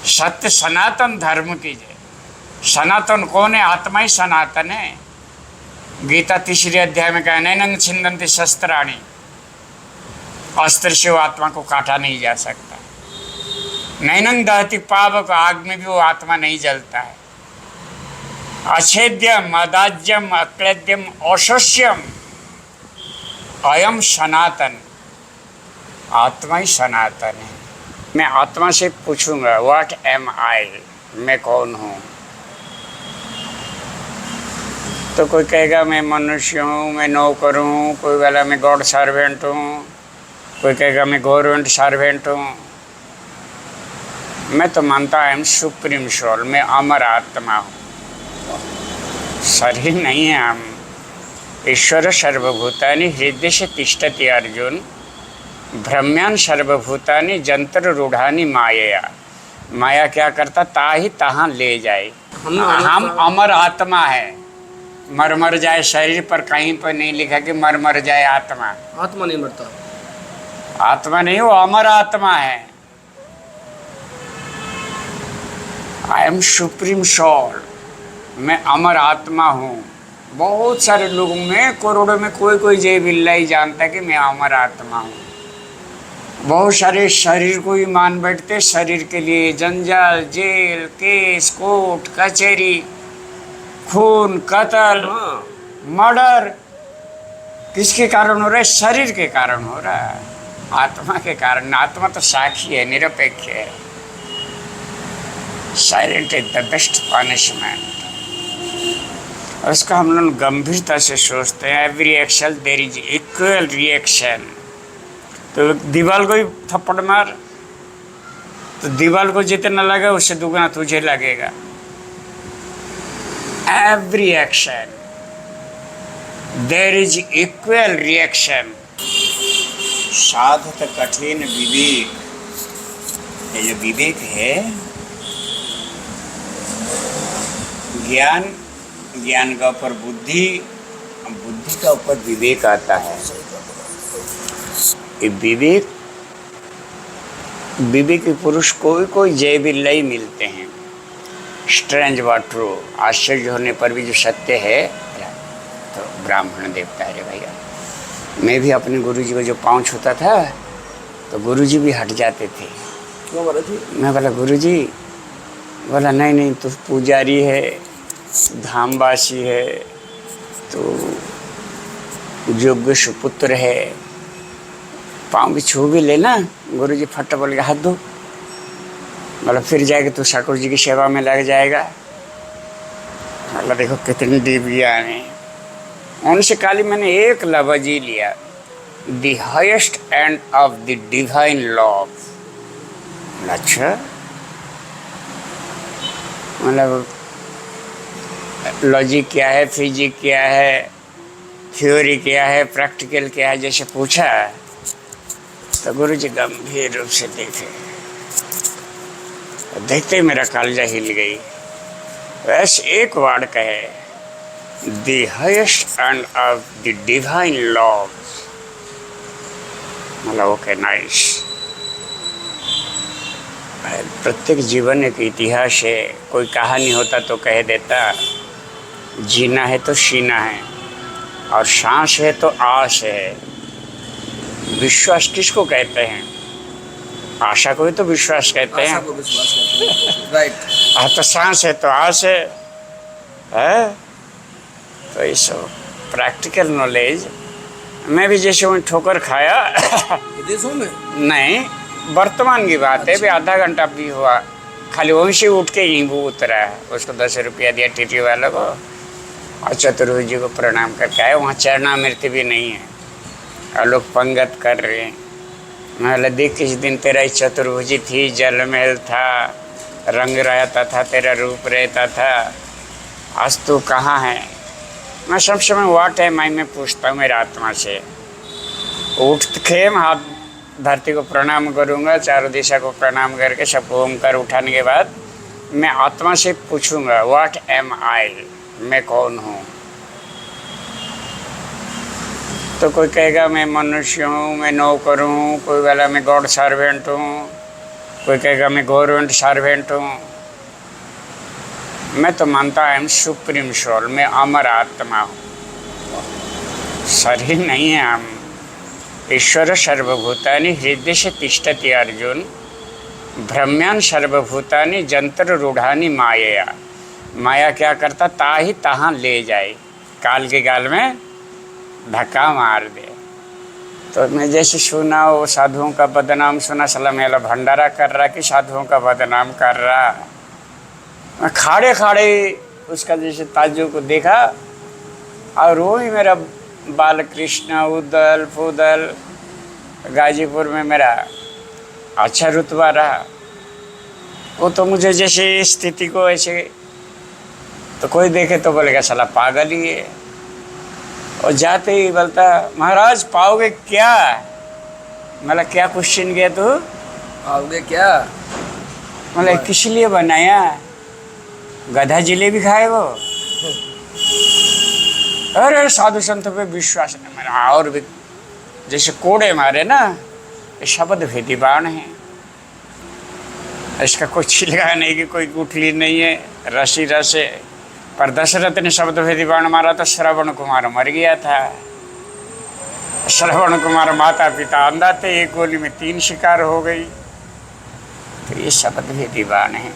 सत्य सनातन धर्म की जय। सनातन कौन है? आत्मा ही सनातन है। गीता 3 अध्याय में कहा, नैनं छिन्दन्ति शस्त्राणि, अस्त्र से वो आत्मा को काटा नहीं जा सकता। नैनं दहति पावक, आग में भी वो आत्मा नहीं जलता है। अछेद्यम अदाज्यम अक्लेद्यम अशोष्यम अयम सनातन। आत्मा ही सनातन है। मैं आत्मा से पूछूंगा, व्हाट एम आई, मैं कौन हूँ? तो कोई कहेगा मैं मनुष्य हूँ, मैं नौकर हूँ, कोई बोला मैं गॉड सर्वेंट हूँ, कोई कहेगा मैं गवर्नमेंट सर्वेंट हूँ। मैं तो मानता आई एम सुप्रीम सोल, मैं अमर आत्मा हूँ। शरीर नहीं है हम। ईश्वर सर्वभूतानि हृदय से तिष्ठति अर्जुन, भ्रम्यान सर्वभूतानि जंतर रूढ़ानि मायया। माया क्या करता? ताहि तहाँ ले जाए। हम अमर आत्मा है। मर मर जाए शरीर, पर कहीं पर नहीं लिखा कि मर मर जाए आत्मा। आत्मा नहीं मरता। आत्मा नहीं, वो अमर आत्मा है। आई एम सुप्रीम सोल, मैं अमर आत्मा हूँ। बहुत सारे लोगों में, करोड़ों में कोई कोई जय बिल्ला ही जानता है कि मैं अमर आत्मा हूँ। बहुत सारे शरीर को ही मान बैठते, शरीर के लिए जंजाल, जेल, केस, कोर्ट कचहरी, खून, कत्ल, मर्डर। किसके कारण हो रहा है? शरीर के कारण हो रहा है, आत्मा के कारण। आत्मा तो साक्षी है, निरपेक्ष है। Silent is the best punishment. और इसका हम लोग गंभीरता से सोचते हैं। Every action there is equal reaction. तो दीवार को ही थप्पड़ मार, तो दीवार को जितना लगा उससे दुगना तुझे लगेगा। Every action there is equal reaction. साधत कठिन विवेक, ये जो विवेक है, ज्ञान, ज्ञान का ऊपर बुद्धि, बुद्धि का ऊपर विवेक आता है। विवेक, विवेकी पुरुष कोई कोई जय बिल्ला ही मिलते हैं। स्ट्रेंज व ट्रू, आश्चर्य होने पर भी जो सत्य है तो ब्राह्मण देवता है। रे भैया, मैं भी अपने गुरुजी को जो पाँव छूता था तो गुरुजी भी हट जाते थे। क्यों बोला जी? मैं बोला गुरुजी, बोला नहीं नहीं, तू पुजारी है, धामवासी है, तो योग्य सुपुत्र है, पाँव भी छू भी लेना। गुरुजी फट बोल के हाथ धो। बोला फिर जाएगा तो ठाकुर जी की सेवा में लग जाएगा। बोला देखो कितनी डिबिया है। उनसे खाली मैंने एक लफ्ज़ ही लिया, the highest end of the divine law. अच्छा, मतलब लॉजिक क्या है, फिजिक क्या है, थ्योरी क्या है, प्रैक्टिकल क्या है, जैसे पूछा तो गुरुजी गंभीर रूप से देखे। देखते ही मेरा कालजा हिल गई। बस एक वर्ड कहे, the highest end of the divine law. मतलब ओके, नाइस। प्रत्येक जीवन एक इतिहास है। कोई कहानी होता तो कह देता, जीना है तो सीना है, और सांस है तो आस है। विश्वास किसको कहते हैं? आशा को ही तो विश्वास कहते हैं। आशा को विश्वास कहते हैं। राइट। तो सांस है तो आस है? तो ये सब प्रैक्टिकल नॉलेज। मैं भी जैसे वहीं ठोकर खाया विदेशों में नहीं, वर्तमान की बात है। भी आधा घंटा भी हुआ, खाली वहीं से उठ के यहीं वो उतरा है। उसको 10 रुपया दिया टीटी वाले को, और चतुर्भुज जी को प्रणाम करके आए। वहाँ चरणामृति भी नहीं है और लोग पंगत कर रहे हैं। मैं देख किस दिन तेरा चतुर्भुजी थी, जल महल था, रंग रहता था, तेरा रूप रहता था, आज तू कहाँ है? मैं सब समय व्हाट है माई में पूछता हूँ मेरी आत्मा से। उठ के हाथ धरती को प्रणाम करूँगा, चारों दिशा को प्रणाम करके सबको ओमकार उठाने के बाद मैं आत्मा से पूछूंगा, व्हाट एम आई, मैं कौन हूँ? तो कोई कहेगा मैं मनुष्य हूँ, मैं नौकर हूँ, कोई बोला मैं गॉड सर्वेंट हूँ, कोई कहेगा मैं गवर्नमेंट सर्वेंट हूँ। मैं तो मानता आई एम सुप्रीम सोल, मैं अमर आत्मा हूँ। शरीर नहीं है हम। ईश्वर सर्वभूतानि हृदय से तिष्ठति अर्जुन, भ्रम्यान सर्वभूतानि जंतर रूढ़ानि मायया। माया क्या करता, ताही तहाँ ले जाए, काल के गाल में धक्का मार दे। तो मैं जैसे सुना वो साधुओं का बदनाम सुना, साला मेला भंडारा कर रहा कि साधुओं का बदनाम कर रहा। मैं खाड़े खाड़े उसका जैसे ताजू को देखा, और वो ही मेरा बालकृष्ण उदल फुदल गाजीपुर में मेरा अच्छा रुतबा रहा। वो तो मुझे जैसे स्थिति को ऐसे तो कोई देखे तो बोलेगा साला पागल ही है। और जाते ही बोलता महाराज पाओगे क्या? मतलब क्या क्वेश्चन किया तू? पाओगे क्या? मतलब किस लिए बनाया? गधा जिलेबी खाए वो? अरे साधु संतों पे विश्वास नहीं मेरा। और भी जैसे कोड़े मारे ना, ये शब्द भेदी बाण है, इसका कोई छिलका नहीं कि कोई गुठली नहीं है, रसी रस है। पर दशरथ ने शब्द भेदी बाण मारा तो श्रवण कुमार मर गया था। श्रवण कुमार माता पिता अंधा थे, एक गोली में 3 शिकार हो गई। तो ये शब्द भेदी बाण है,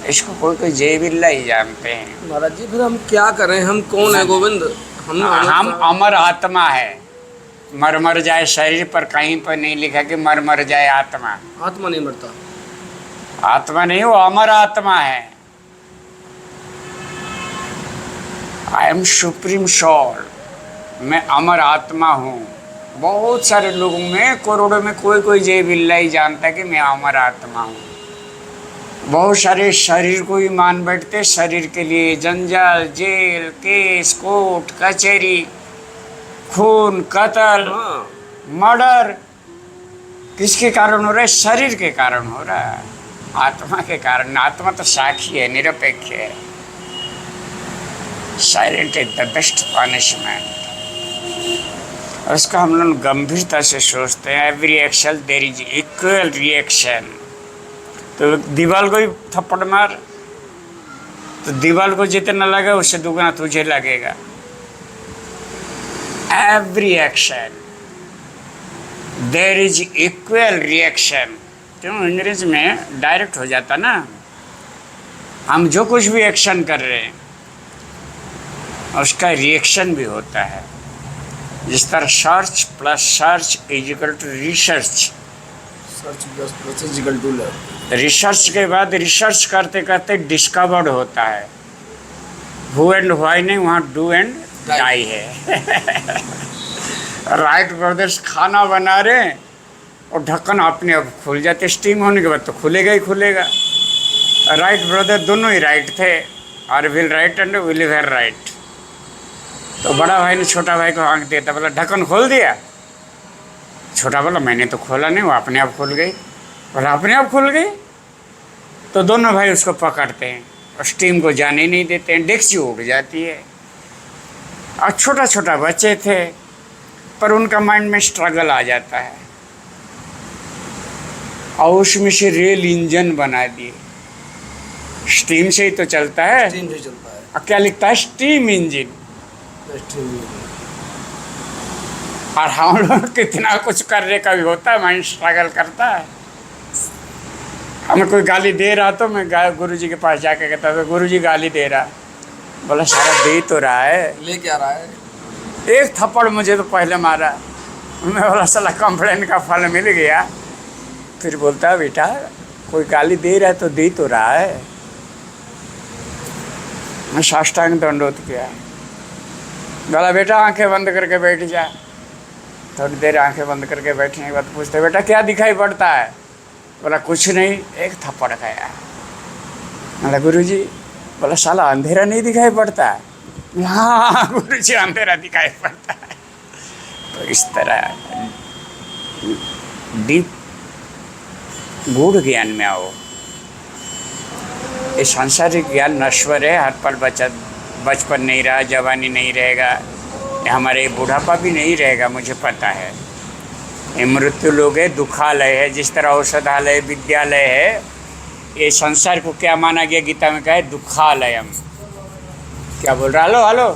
इसको कोई कोई जय बिल्ला ही जानते हैं। महाराज जी फिर हम क्या करें? हम कौन है गोविंद? हम अमर आत्मा है। मर मर जाए शरीर, पर कहीं पर नहीं लिखा कि मर मर जाए आत्मा। आत्मा नहीं मरता। आत्मा नहीं, वो अमर आत्मा है। आई एम सुप्रीम सोल, मैं अमर आत्मा हूँ। बहुत सारे लोगों में, करोड़ों में कोई कोई जय बिल्ला ही जानता है कि मैं अमर आत्मा हूँ। बहुत सारे शरीर को ही मान बैठते, शरीर के लिए जंजाल, जेल, केस, कोर्ट कचहरी, खून, कत्ल, मर्डर किसके कारण हो रहा है? शरीर के कारण हो रहा है, आत्मा के कारण। आत्मा तो साक्षी है, निरपेक्ष है। Silent is the best punishment. उसका हम लोग गंभीरता से सोचते हैं। Every action there is equal reaction. तो दीवार को ही थप्पड़ मार, तो दीवार को जितना लगा उससे दुगना तुझे लगेगा। Every action there is equal reaction. क्यों अंग्रेज में डायरेक्ट हो जाता ना, हम जो कुछ भी एक्शन कर रहे हैं उसका रिएक्शन भी होता है। जिस तरह search plus search is equal to research. Search plus plus is equal to love. Research के बाद रिसर्च करते करते डिस्कवर्ड होता है। हु एंड व्हाई नहीं, वहाँ डू एंड डाई है। राइट ब्रदर्स खाना बना रहे हैं और ढक्कन अपने आप खुल जाते, स्टीम होने के बाद तो खुलेगा ही खुलेगा। राइट ब्रदर दोनों ही राइट थे, और will right and will were right. तो बड़ा भाई ने छोटा भाई को आंख दिया था, बोला ढक्कन खोल दिया? छोटा बोला मैंने तो खोला नहीं, वो अपने आप खुल गई। बोला अपने आप खुल गई? तो दोनों भाई उसको पकड़ते हैं और स्टीम को जाने नहीं देते हैं, डेक्ची उड़ जाती है। और छोटा छोटा बच्चे थे, पर उनका माइंड में स्ट्रगल आ जाता है और उसमें से रेल इंजन बना दिए। स्टीम से ही तो चलता है। स्टीम से चलता है। और क्या लिखता है? Steam engine. और हम लोग कितना कुछ करने का भी होता है, माइंड स्ट्रगल करता है। हमें कोई गाली दे रहा तो मैं गुरुजी के पास जाके कहता था गुरुजी गाली दे रहा। बोला सारा दे तो रहा है, ले क्या रहा है? एक थप्पड़ मुझे तो पहले मारा। मैं बोला साला कंप्लेंट का फल मिल गया। फिर बोलता बेटा कोई गाली दे रहा है तो दे तो रहा है। मैं साष्टांग दंडोत किया। बोला बेटा आंखें बंद करके बैठ जा। थोड़ी देर आंखें बंद करके बैठने के बाद पूछते बेटा क्या दिखाई पड़ता है? बोला कुछ नहीं, एक थप्पड़ खाया। बोला गुरुजी, बोला साला अंधेरा नहीं दिखाई पड़ता है? हाँ गुरुजी अंधेरा दिखाई पड़ता है। तो इस तरह डीप गूढ़ ज्ञान में आओ। ये सांसारिक ज्ञान नश्वर है, हर पल बचपन नहीं रहा, जवानी नहीं रहेगा, हमारे बुढ़ापा भी नहीं रहेगा, मुझे पता है। ये मृत्यु लोक है, दुखालय है। जिस तरह औषधालय विद्यालय है, ये संसार को क्या माना गया गीता में, कहा है दुखालयम। क्या बोल रहा? हेलो हेलो,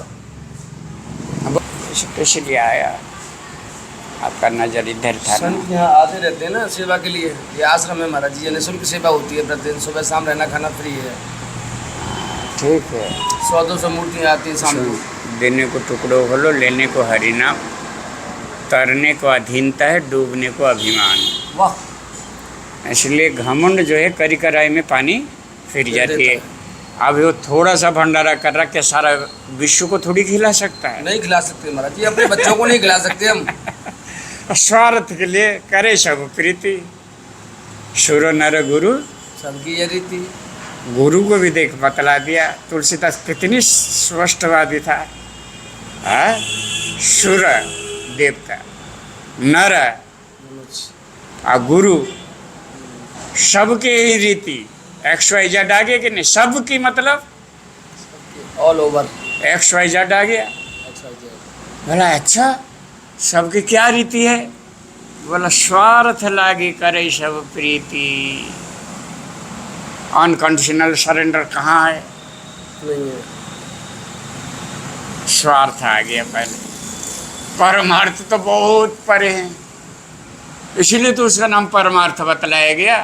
कैसे लिए आया? आपका नजर इधर था ना। संत यहाँ आते रहते हैं ना सेवा के लिए। ये आश्रम है महाराज जी, निःशुल्क सेवा होती है प्रतिदिन, सुबह शाम रहना खाना फ्री है। ठीक है। 100-200 मूर्तियाँ आती हैं शाम को। देने को टुकड़ों को लो, लेने को हरिनाम, तरने को अधीनता है, डूबने को अभिमान। वाह। इसलिए घमंड जो है करी कराई में पानी फिर जाती है। अब वो थोड़ा सा भंडारा कर रहा, क्या सारा विश्व को थोड़ी खिला सकता है? नहीं खिला सकते महाराज जी, अपने बच्चों को नहीं खिला सकते हम। स्वार्थ के लिए करे सब प्रीति, सुर नर गुरु सबकी ये रीति। गुरु को भी देख बतला दिया। तुलसीदास कितनी स्पष्टवादी था। सुर देवता, नर और गुरु, सबके ही रीति। XYZ आ गया कि नहीं? सब की मतलब ऑल ओवर XYZ आ गया। बोला अच्छा, सबकी क्या रीति है? बोला स्वार्थ लागी करे सब प्रीति। अनकंडीशनल सरेंडर कहाँ है? नहीं है। स्वार्थ आ गया पहले। परमार्थ तो बहुत परे हैं, इसीलिए तो उसका नाम परमार्थ बतलाया गया।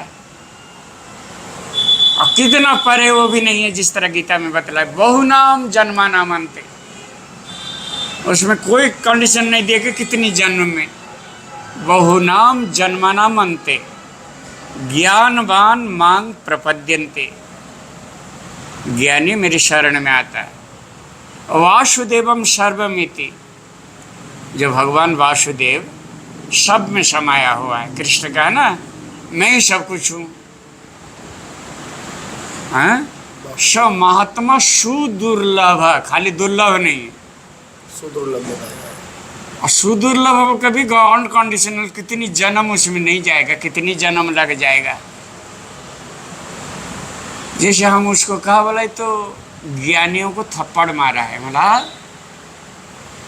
और कितना परे वो भी नहीं है, जिस तरह गीता में बतलाया, बहुनाम जन्मानाम अन्ते। उसमें कोई कंडीशन नहीं दिया कि कितनी जन्म में। बहुनाम जन्मानाम अन्ते ज्ञानवान मांग प्रपद्यन्ते। ज्ञानी मेरी शरण में आता है। वासुदेवम सर्वमिति, जो भगवान वासुदेव सब में समाया हुआ है। कृष्ण का है ना, मैं ही सब कुछ हूँ। हाँ, स महात्मा सुदुर्लभ, खाली दुर्लभ नहीं, सुदुर्लभ बताया। और सुदुर्लभ कभी अनकंडीशनल, कितनी जन्म उसमें नहीं जाएगा, कितनी जन्म लग जाएगा। जैसे हम उसको कहा, बोला तो ज्ञानियों को थप्पड़ मारा है। बोला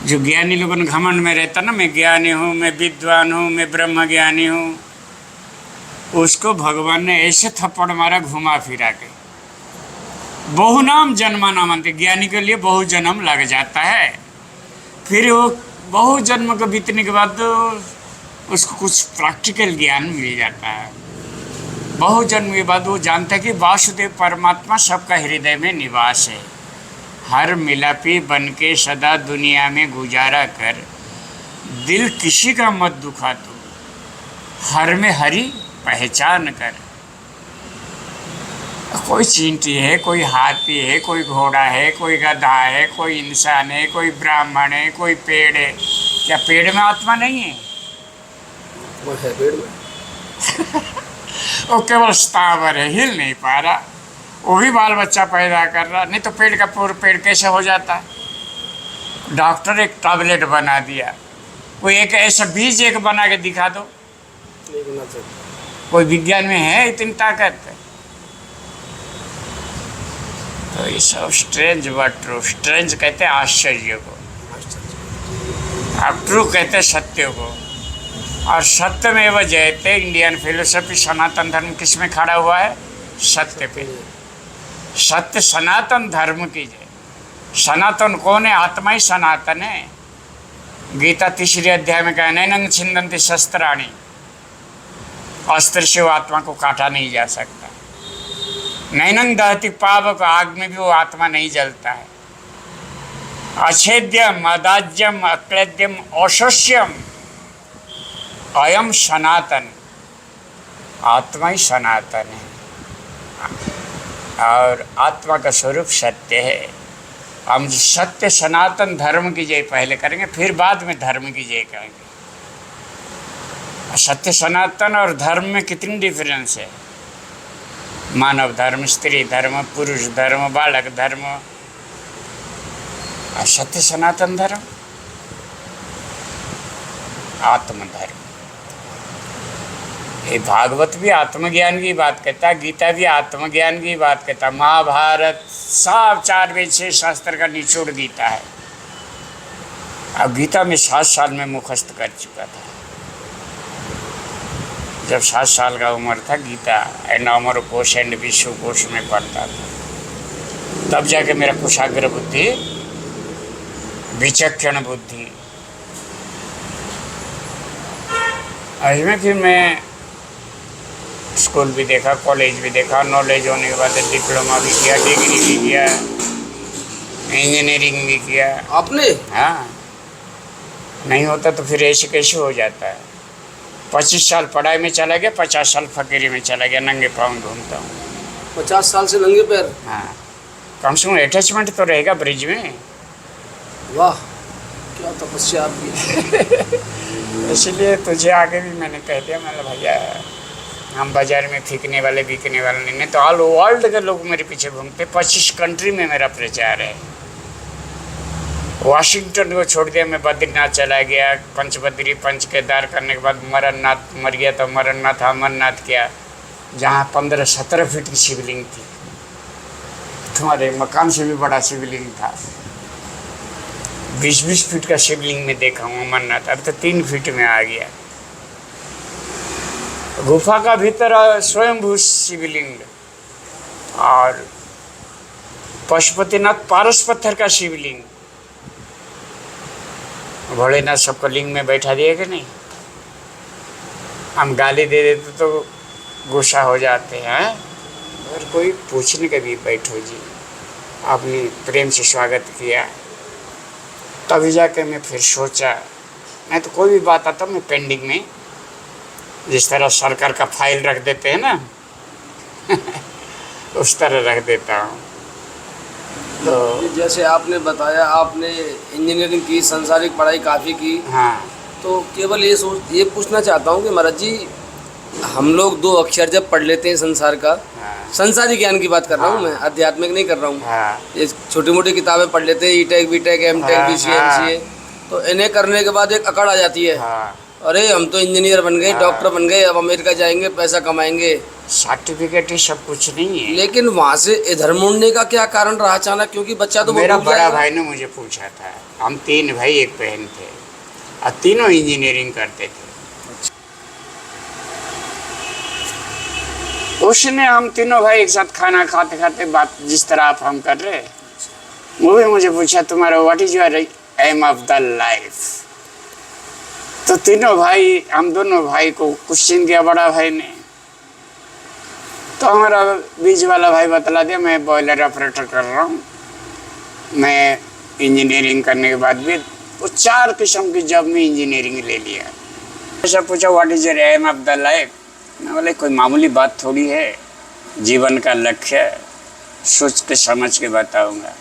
जो ज्ञानी लोगों ने घमंड में रहता ना, मैं ज्ञानी हूँ, मैं विद्वान हूँ, मैं ब्रह्म ज्ञानी हूँ, उसको भगवान ने ऐसे थप्पड़ मारा घुमा फिरा के। बहुनाम जन्मानाम अन्ते, ज्ञानी के लिए बहु जन्म लग जाता है। फिर वो बहु जन्म को बीतने के बाद तो उसको कुछ प्रैक्टिकल ज्ञान मिल जाता है। बहु जन्म के बाद वो जानता है कि वासुदेव परमात्मा सबका हृदय में निवास है। हर मिलापी बन के सदा दुनिया में गुजारा कर, दिल किसी का मत दुखा तू, हर में हरि पहचान कर। कोई चींटी है, कोई हाथी है, कोई घोड़ा है, कोई गधा है, कोई इंसान है, कोई ब्राह्मण है, कोई पेड़ है। क्या पेड़ में आत्मा नहीं है? वो है पेड़ में। वो केवल स्थावर है, हिल नहीं पा रहा। वो भी बाल बच्चा पैदा कर रहा, नहीं तो पेड़ का पूरा पेड़ कैसे हो जाता? डॉक्टर एक टैबलेट बना दिया, कोई एक ऐसा बीज एक बना के दिखा दो। नहीं बना सकते। कोई विज्ञान में है इतनी ताकत? तो ये सब स्ट्रेंज बट ट्रू। स्ट्रेंज कहते हैं आश्चर्य को, अब ट्रू कहते हैं सत्य को। और सत्य में वह जयते, इंडियन फिलोसफी सनातन धर्म किस में खड़ा हुआ है? सत्य पे। सत्य सनातन धर्म की जय। सनातन कौन है? आत्मा ही सनातन है। गीता 3रे अध्याय में कहा, नैनं छिन्दन्ति शस्त्राणि, अस्त्र से वो आत्मा को काटा नहीं जा सकता। नैनं दहति पावक, आग में भी वो आत्मा नहीं जलता है। अछेद्यम अदाज्यम अक्लेद्यम अशोष्यम अयम सनातन। आत्मा ही सनातन है और आत्मा का स्वरूप सत्य है। हम सत्य सनातन धर्म की जय पहले करेंगे, फिर बाद में धर्म की जय करेंगे। सत्य सनातन और धर्म में कितनी डिफरेंस है? मानव धर्म, स्त्री धर्म, पुरुष धर्म, बालक धर्म, और सत्य सनातन धर्म, आत्मधर्म। ये भागवत भी आत्मज्ञान की बात कहता है, गीता भी आत्मज्ञान की बात कहता है, महाभारत सब 4 वेद 6 शास्त्र का निचोड़ गीता है। अब गीता में 7 साल में मुखस्त कर चुका था। जब 7 साल का उम्र था गीता एंड अमर कोश एंड विश्व कोश में पढ़ता था, तब जाके मेरा कुशाग्र बुद्धि, विचक्षण बुद्धि। में फिर मैं स्कूल भी देखा, कॉलेज भी देखा, नॉलेज होने के बाद डिप्लोमा भी किया, डिग्री भी किया, इंजीनियरिंग भी किया। आपने? हाँ, नहीं होता तो फिर ऐसे कैसे हो जाता है। 25 साल पढ़ाई में चला गया, 50 साल फकीरी में चला गया, नंगे पाँव घूमता हूँ। 50 साल से नंगे पैर? हाँ, कम से कम अटैचमेंट तो रहेगा ब्रिज में। वाह, क्या तपस्या आपकी। इसलिए तुझे आगे भी मैंने कह दिया, मतलब भैया हम बाजार में फेंकने वाले बिकने वाले नहीं, तो ऑल वर्ल्ड के लोग मेरे पीछे घूमते। 25 कंट्री में मेरा प्रचार है। वाशिंगटन को छोड़ दिया, मैं बद्रीनाथ चला गया, पंचबद्री पंच केदार करने के बाद मरन्नाथ मर गया, तो मरन्नाथ अमरनाथ किया, जहाँ 15-17 फीट की शिवलिंग थी। तुम्हारे मकान से भी बड़ा शिवलिंग था। 20-20 फीट का शिवलिंग में देखा हूँ अमरनाथ। अब तो 3 फीट में आ गया। गुफा का भीतर स्वयंभू शिवलिंग, और पशुपतिनाथ पारस पत्थर का शिवलिंग। भोलेनाथ सबको लिंग में बैठा दिया कि नहीं। हम गाली दे देते तो गुस्सा हो जाते हैं, और कोई पूछने के भी बैठो जी, आपने प्रेम से स्वागत किया। तभी जाके मैं फिर सोचा, नहीं तो कोई भी बात आता मैं पेंडिंग में, जिस तरह सरकार का फाइल रख देते हैं ना उस तरह रख देता हूँ। तो जैसे आपने बताया आपने इंजीनियरिंग की, संसारिक पढ़ाई काफ़ी की। हाँ, तो केवल ये पूछना चाहता हूँ कि महाराज जी, हम लोग 2 अक्षर जब पढ़ लेते हैं संसार का, हाँ, संसारी ज्ञान की बात कर रहा हूँ मैं, आध्यात्मिक नहीं कर रहा हूँ। हाँ, ये छोटी मोटी किताबें पढ़ लेते हैं, ई-टेक, बी-टेक, एम-टेक, हाँ, बी-सी-ए, हाँ। एम-सी-ए, तो इन्हें करने के बाद एक अकड़ आ जाती है, हाँ, अरे हम तो इंजीनियर बन गए, हाँ। डॉक्टर बन गए, अब अमेरिका जाएंगे, पैसा कमाएंगे। सर्टिफिकेट ही सब कुछ नहीं है। लेकिन वहाँ से इधर मुड़ने का क्या कारण रहा अचानक? क्योंकि बच्चा तो मेरा भूल बड़ा जाएगा। भाई ने मुझे पूछा था, हम 3 भाई 1 बहन थे, और तीनों इंजीनियरिंग करते थे। उसने हम तीनों भाई एक साथ खाना खाते खाते बात जिस तरह आप हम कर रहे, वो भी मुझे पूछा तुम्हारा what is your aim of the life. तो तीनों भाई, हम दोनों भाई को क्वेश्चन किया बड़ा भाई ने, तो हमारा बीच वाला भाई बतला दिया मैं बॉयलर ऑपरेटर कर रहा हूँ। मैं इंजीनियरिंग करने के बाद भी वो 4 किस्म की जॉब में इंजीनियरिंग ले लिया। ऐसा पूछा what is your aim of the life, मैं बोले कोई मामूली बात थोड़ी है, जीवन का लक्ष्य सोच के समझ के बताऊंगा।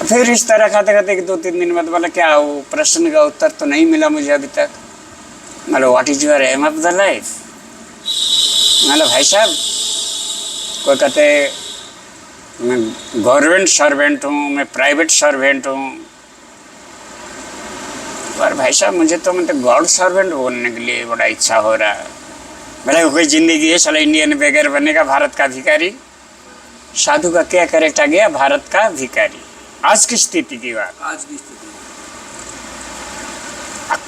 फिर इस तरह खाते खाते 2-3 दिन बाद बोला क्या वो प्रश्न का उत्तर तो नहीं मिला मुझे अभी तक। मतलब what is your aim of the life, मतलब भाई साहब कोई कहते मैं गवर्नमेंट सर्वेंट हूँ, मैं प्राइवेट सर्वेंट हूँ, पर भाई साहब मुझे तो मतलब गॉड सर्वेंट बनने के लिए बड़ा इच्छा हो रहा है। भले कोई ज़िंदगी है साला इंडियन बेगर बनेगा, भारत का भिखारी। साधु का क्या करेक्ट आ गया, भारत का भिखारी। आज की स्थिति की बात, आज की स्थिति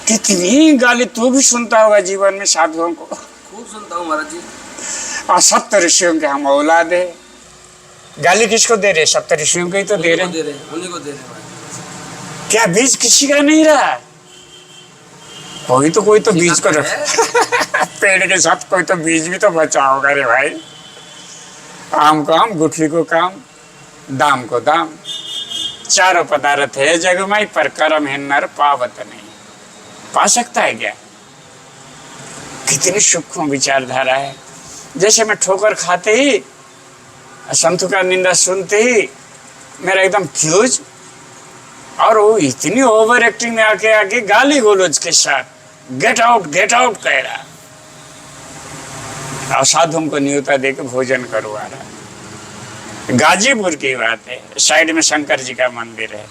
कितनी गाली तू भी सुनता होगा जीवन में साधुओं को। खूब सुनता हूँ महाराज जी। और 70 ऋषियों के हम औलाद है। गाली किसको दे रहे, 70 ऋषियों को ही तो दे रहे। उन्हीं को दे रहे। क्या बीज किसी का नहीं रहा, कोई तो बीज को पेड़ के साथ कोई तो बीज भी तो बचा होगा रे भाई। आम को आम, गुठली को काम, दाम को दाम, चारों पदार्थ है जग में, पर कर्म है नर पावत नहीं। पा सकता है क्या? कितनी सूक्ष्म विचारधारा है। जैसे मैं ठोकर खाते ही, संतों का निंदा सुनते ही मेरा एकदम फ्यूज, और वो इतनी ओवर एक्टिंग में आके गाली गलौज के साथ गेट आउट कह रहा, और साधुओं को न्योता देके भोजन करवा रहा। गाजीपुर की बात है, साइड में शंकर जी का मंदिर है,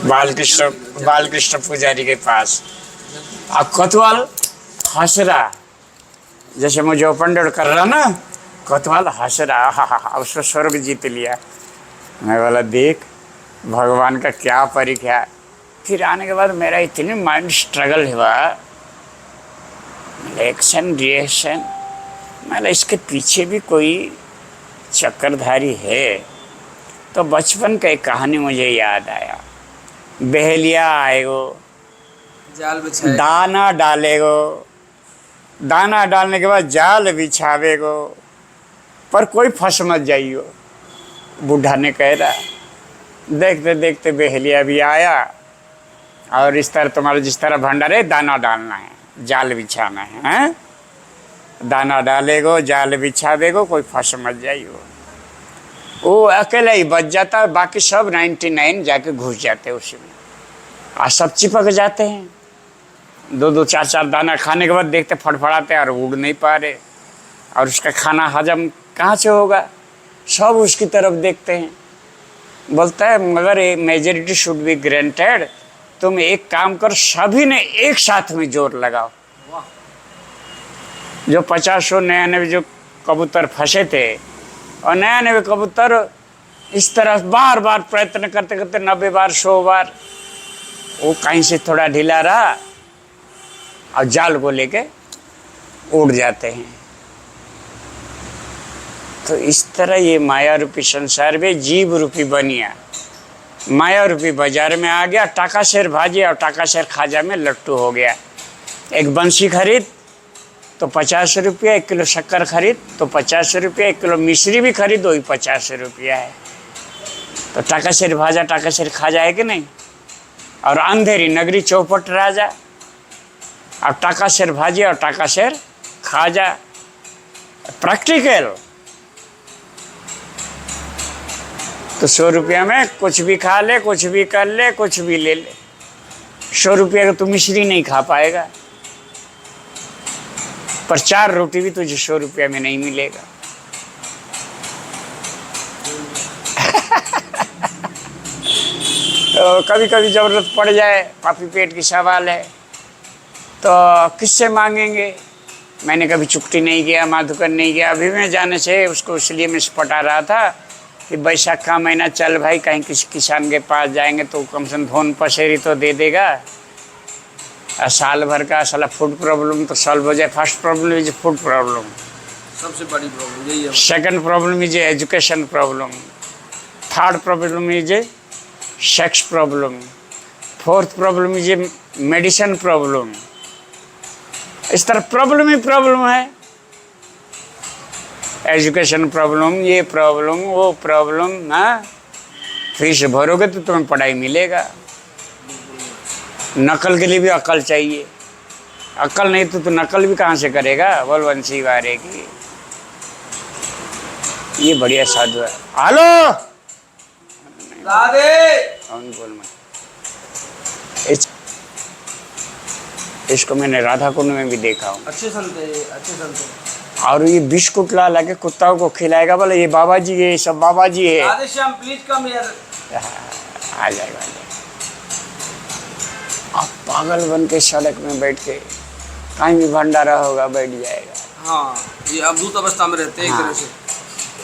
बालकृष्ण पुजारी के पास। अब कोतवाल हंस रहा, जैसे मुझे ओपन डोर कर रहा ना, कोतवाल हंस रहा, हा उसको स्वर्ग जीत लिया। मैं बोला देख भगवान का क्या परीक्षा। फिर आने के बाद मेरा इतनी माइंड स्ट्रगल हुआ, एक्शन रिएक्शन, मतलब इसके पीछे भी कोई चक्रधारी है। तो बचपन का एक कहानी मुझे याद आया। बहेलिया आएगो, जाल बिछाए, दाना डालेगो, दाना डालने के बाद जाल बिछावेगो, पर कोई फंस मत जाइयो। बूढ़ा ने कह रहा, देखते देखते बहेलिया भी आया, और इस तरह तुम्हारा जिस तरह भंडार है, दाना डालना है, जाल बिछाना है, हैं? दाना डालेगो, जाल बिछा देगो, कोई फंस मत जाइयो। वो अकेला ही बच जाता, बाकी सब 99 जाके घुस जाते उसी में, और सब चिपक जाते हैं। 2-2 4-4 दाना खाने के बाद देखते फड़फड़ाते और उड़ नहीं पा रहे, और उसका खाना हजम कहाँ से होगा। सब उसकी तरफ देखते हैं। बोलता है मगर ये मेजॉरिटी शुड बी ग्रांटेड, तुम एक काम कर, सभी ने एक साथ में जोर लगाओ। जो 50 99 जो कबूतर फंसे थे, और 99 कबूतर इस तरह बार बार प्रयत्न करते करते 90 बार 100 बार वो कहीं से थोड़ा ढीला रहा, और जाल को लेके उड़ जाते हैं। तो इस तरह ये माया रूपी संसार में जीव रूपी बनिया माया रूपी बाजार में आ गया, टाका शेर भाजी और टाका शेर खाजा में लट्टू हो गया। एक बंसी खरीद तो 50 रुपया, 1 किलो शक्कर खरीद तो 50 रुपया, 1 किलो मिश्री भी खरीद वही 50 रुपया है। तो टाका शेर भाजा टाका शेर खाजा है कि नहीं। और अंधेरी नगरी चौपट राजा, अब टाका शेर भाजी और टाका शेर खाजा, प्रैक्टिकल। तो 100 रुपया में कुछ भी खा ले, कुछ भी कर ले, कुछ भी ले ले। 100 रुपया का तू मिश्री नहीं खा पाएगा, पर 4 रोटी भी तुझे 100 रुपया में नहीं मिलेगा। तो कभी कभी ज़रूरत पड़ जाए, पापी पेट की सवाल है, तो किससे मांगेंगे। मैंने कभी चुकटी नहीं किया, माधुकर नहीं किया। अभी मैं जाने से उसको इसलिए मैं पटा रहा था कि बैसाख का महीना चल भाई, कहीं किसी किसान के पास जाएंगे तो कम से कम धोन पसेरी तो दे देगा। और साल भर का साला फूड प्रॉब्लम तो सॉल्व हो जाए। First problem is food problem, सबसे बड़ी प्रॉब्लम यही है। Second problem is education problem, third problem is sex problem, fourth problem is medicine problem. इस तरह प्रॉब्लम ही प्रॉब्लम है। एजुकेशन प्रॉब्लम, ये प्रॉब्लम, वो प्रॉब्लम। हाँ, फीस भरोगे तो तुम्हें पढ़ाई मिलेगा। नकल के लिए भी अकल चाहिए, अकल नहीं तो नकल भी कहाँ से करेगा। बलवंशी वारे की ये बढ़िया साधु है। हेलो राधे, बोल मत। इसको मैंने राधा कुंड में भी देखा हूँ। अच्छे संत है, अच्छे संत है। और ये बिस्कुट ला ला के कुत्ताओं को खिलाएगा, बोले ये बाबा जी है, ये सब बाबा जी है। Radhe Shyam please come here. आ जाएगा। आप पागल बन के सड़क में बैठ के कहीं भी भंडारा होगा बैठ जाएगा। हाँ, ये अवधूत अवस्था में रहते हैं एक हाँ। तरह से।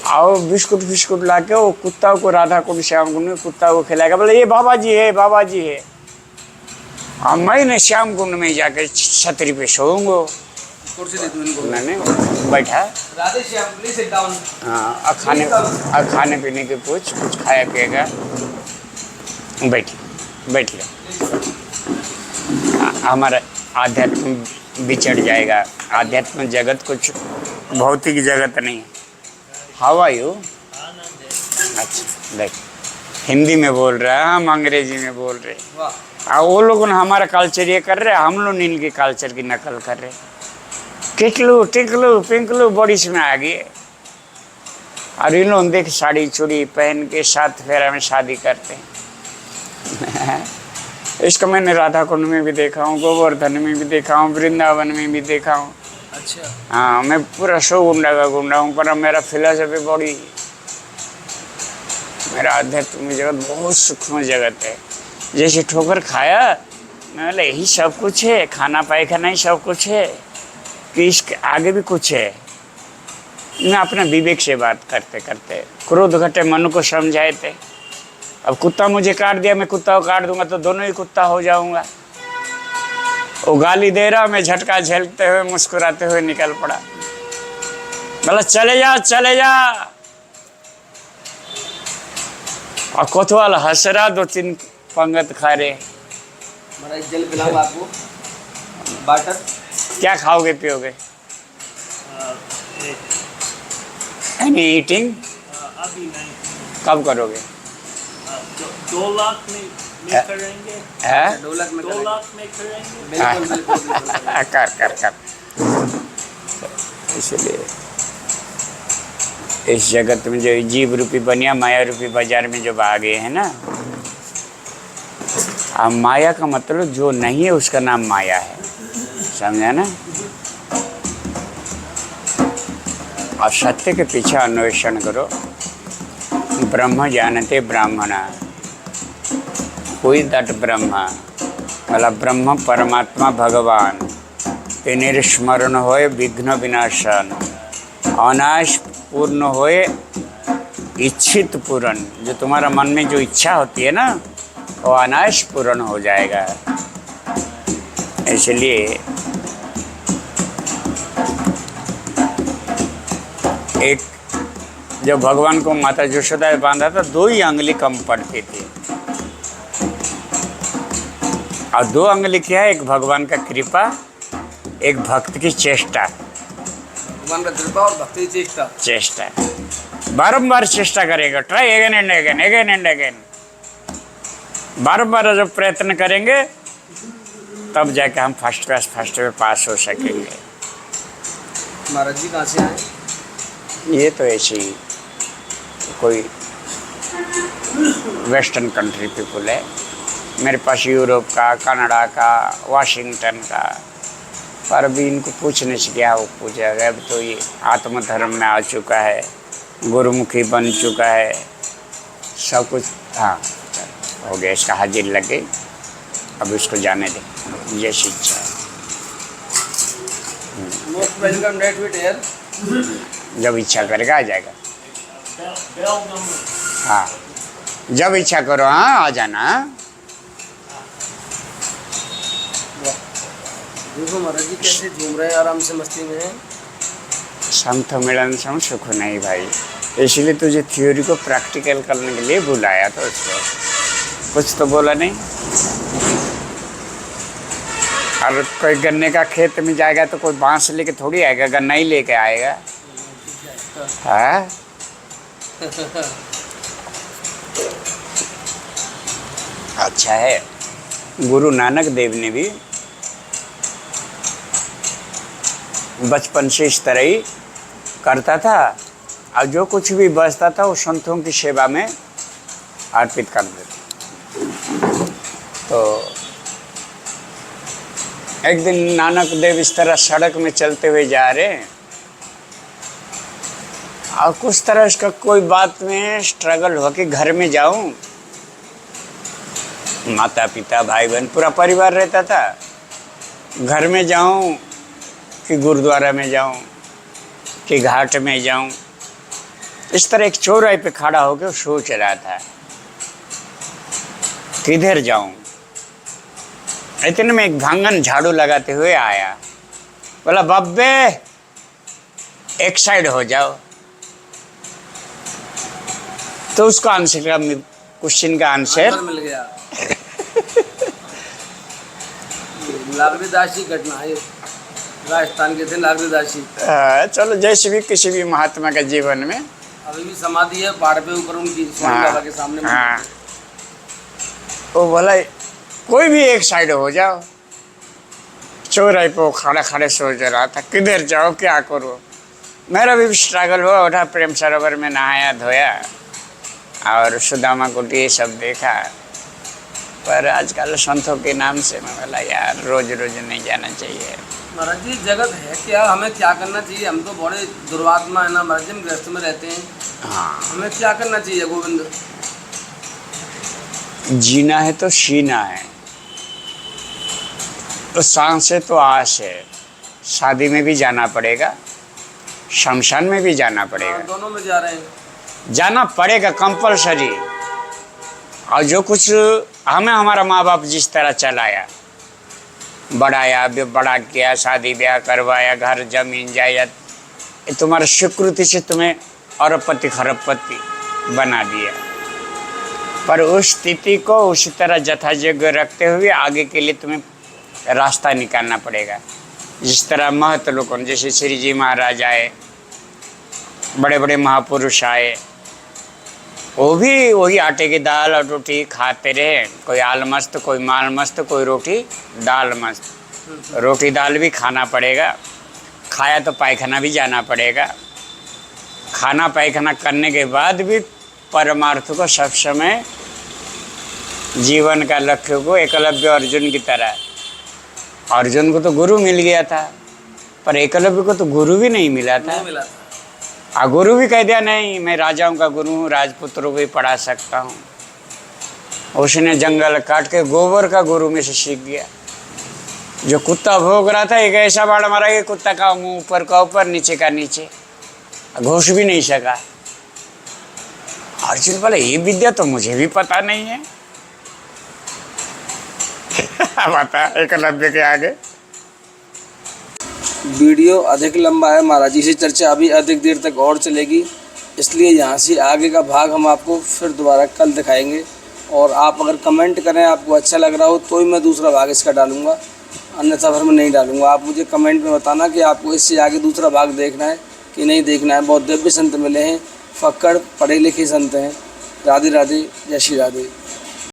आओ बिस्कुट ला के वो कुत्ता को, राधा कुंड श्याम कुंड में कुत्ता को खिलाएगा, बोले ये बाबा जी है, बाबा जी है। और मैं श्याम कुंड में जाकर छतरी पे सोऊंगा। कुर्सी दे दो इनको। मैंने बैठा। Radhe Shyam please sit down. हाँ, और खाने पीने के कुछ खाया पिएगा। बैठ ले। हमारा आध्यात्म बिछड़ जाएगा। आध्यात्म जगत कुछ भौतिक जगत नहीं है। How are you? अच्छा, देख हिंदी में बोल रहा है, हम अंग्रेजी में बोल रहे। वाह। और वो लोग हमारा कल्चर ये कर रहे हैं, हम लोग इनके कल्चर की नकल कर रहे। टिकलू टिकलू पिंकलू बड़ी इसमें आ गई। और इन लोग देख साड़ी चूड़ी पहन के 7 फेरा में शादी करते हैं। इसको मैंने राधा कुंड में भी देखा हूँ, गोवर्धन में भी देखा हूँ, वृंदावन में भी देखा हूँ। अच्छा। हाँ, मैं पूरा 100 गुंडा का गुंडा हूँ, पर मेरा फिलॉसफी बड़ी, मेरा आध्यात्मिक जगत बहुत सूक्ष्म जगत है। जैसे ठोकर खाया, मैं बोला यही सब कुछ है, खाना पैखाना ही सब कुछ है कि इसके आगे भी कुछ है। मैं अपना विवेक से बात करते करते क्रोध घटे मन को समझाए थे। अब कुत्ता मुझे काट दिया, मैं कुत्ता को काट दूंगा तो दोनों ही कुत्ता हो जाऊंगा। वो गाली दे रहा, मैं झटका झेलते हुए मुस्कुराते हुए निकल पड़ा। बोला चले जा चले जा। और कोतवाल हंस रहा, 2-3 पंगत खा रहे। महाराज जल पिलाऊं आपको, वाटर। क्या खाओगे पियोगे? Any eating? अभी नहीं। कब करोगे? 2 लाख में करेंगे। है? 2 लाख में 2 लाख में करेंगे। बिल्कुल बिल्कुल बिल्कुल। कर। इसलिए इस जगत में जो जीव रूपी बनिया माया रूपी बाजार में जो भागे हैं ना, अब माया का मतलब जो नहीं है उसका नाम माया है, समझा ना। और सत्य के पीछे अन्वेषण करो। ब्रह्म जानते ब्राह्मणा, कोई दट ब्रह्म, मतलब ब्रह्म परमात्मा भगवान तेनेर स्मरण होए विघ्न विनाशन, अनाश पूर्ण होए इच्छित पूर्ण। जो तुम्हारा मन में जो इच्छा होती है ना, वो अनाश पूर्ण हो जाएगा। इसलिए एक जब भगवान को माता यशोदा बांधा था, 2 ही अंगुली कम पड़ती थी। और 2 अंगुली क्या है? एक भगवान का कृपा, एक भक्त की चेष्टा। भगवान का कृपा और भक्ति की चेष्टा बारंबार चेष्टा करेगा। Try again and again, again and again. बारंबार जब प्रयत्न करेंगे तब जाके हम फर्स्ट क्लास में पास हो सकेंगे। महाराज जी कहाँ से आए? ये तो ऐसे ही कोई वेस्टर्न कंट्री पीपल है। मेरे पास यूरोप का, कनाडा का, वाशिंगटन का, पर अभी इनको पूछने से क्या वो पूछेगा। अब तो ये आत्मधर्म में आ चुका है, गुरुमुखी बन चुका है, सब कुछ। हाँ हो गया, इसका हाजिर लग गई। अब इसको जाने दें, ये शिक्षा। Most welcome date with air. जब इच्छा करेगा आ जाएगा। Bell number. हाँ जब इच्छा करो, हाँ आ जाना। देखो महाराज जी कैसे झूम रहे हैं, आराम से मस्ती में हैं। संत मिलन सम सुख नहीं भाई, इसलिए तुझे थ्योरी को प्रैक्टिकल करने के लिए बुलाया तो उसको कुछ तो बोला नहीं। और कोई गन्ने का खेत में जाएगा तो कोई बांस लेके थोड़ी आएगा, गन्ना ही लेके आएगा। हाँ अच्छा है। गुरु नानक देव ने भी बचपन से इस तरह ही करता था, और जो कुछ भी बचता था वो संतों की सेवा में अर्पित कर देते। तो एक दिन नानक देव इस तरह सड़क में चलते हुए जा रहे हैं, और कुछ तरह इसका कोई बात में स्ट्रगल हो कि घर में जाऊं, माता पिता भाई बहन पूरा परिवार रहता था, घर में जाऊं कि गुरुद्वारा में जाऊं कि घाट में जाऊं। इस तरह एक चौराहे पे खड़ा होकर सोच रहा था किधर जाऊं। इतने में एक भांगन झाड़ू लगाते हुए आया, बोला बब्बे एक साइड हो जाओ। तो उसको आंसर का क्वेश्चन का आंसर मिल गया। लालगीदास जी घटना है, राजस्थान के थे लालगीदास जी। चलो जैसे भी किसी भी महात्मा का जीवन में अभी भी समाधि है पहाड़ पे ऊपर उनकी, स्वामी बाबा के सामने। हाँ वो बोला कोई भी एक साइड हो जाओ। चौराहे पे खड़ा खड़े सोच रहा था किधर जाओ क्या करो। मेरा भी स्ट्रगल हुआ, उठा प्रेम सरोवर में नहाया धोया और सुदामा कुटी ये सब देखा। पर आजकल संतों के नाम से मैं बोला यार रोज रोज नहीं जाना चाहिए। महाराज जी जगत है क्या, हमें क्या करना चाहिए? हम तो बड़े दुर्वात्मा है ना महाराज जी, हम गृहस्थ में रहते हैं। हाँ हमें क्या करना चाहिए गोविंद? जीना है तो सीना है, तो सांस है तो आस है। शादी में भी जाना पड़ेगा, शमशान में भी जाना पड़ेगा, दोनों में जा रहे हैं, जाना पड़ेगा कंपलसरी। और जो कुछ हमें हमारा माँ बाप जिस तरह चलाया बढ़ाया, बड़ा किया, शादी ब्याह करवाया, घर जमीन जायदाद, ये तुम्हारा स्वीकृति से तुम्हें अरबपति खरबपति बना दिया। पर उस स्थिति को उसी तरह जथायोग्य रखते हुए आगे के लिए तुम्हें रास्ता निकालना पड़ेगा। जिस तरह महत लोगों, जैसे श्री जी महाराज आए, बड़े बड़े महापुरुष आए, वो भी वही आटे की दाल और रोटी खाते रहे। कोई आल मस्त, कोई माल मस्त, कोई रोटी दाल मस्त। रोटी दाल भी खाना पड़ेगा, खाया तो पायखाना भी जाना पड़ेगा। खाना पायखाना करने के बाद भी परमार्थ को सब समय जीवन का लक्ष्य को एकलव्य अर्जुन की तरह, अर्जुन को तो गुरु मिल गया था पर एकलव्य को तो गुरु भी नहीं मिला था। गुरु भी कह दिया नहीं मैं राजाओं का गुरु हूँ, राजपुत्रों को भी पढ़ा सकता हूँ। उसने जंगल काट के गोबर का गुरु में से सीख गया। जो कुत्ता भोग रहा था एक ऐसा बाढ़ मारा कि कुत्ता का मुंह ऊपर का ऊपर नीचे का नीचे, घुस भी नहीं सका। अर्जुन बोले ये विद्या तो मुझे भी पता नहीं है। बता एकलव्य के आगे। वीडियो अधिक लंबा है महाराज जी, से चर्चा अभी अधिक देर तक और चलेगी, इसलिए यहाँ से आगे का भाग हम आपको फिर दोबारा कल दिखाएंगे। और आप अगर कमेंट करें आपको अच्छा लग रहा हो तो ही मैं दूसरा भाग इसका डालूंगा, अन्यथा फिर मैं नहीं डालूंगा। आप मुझे कमेंट में बताना कि आपको इससे आगे दूसरा भाग देखना है कि नहीं देखना है। बहुत दिव्य संत मिले हैं, फक्कड़ पढ़े लिखे संत हैं। राधे राधे, जय श्री राधे।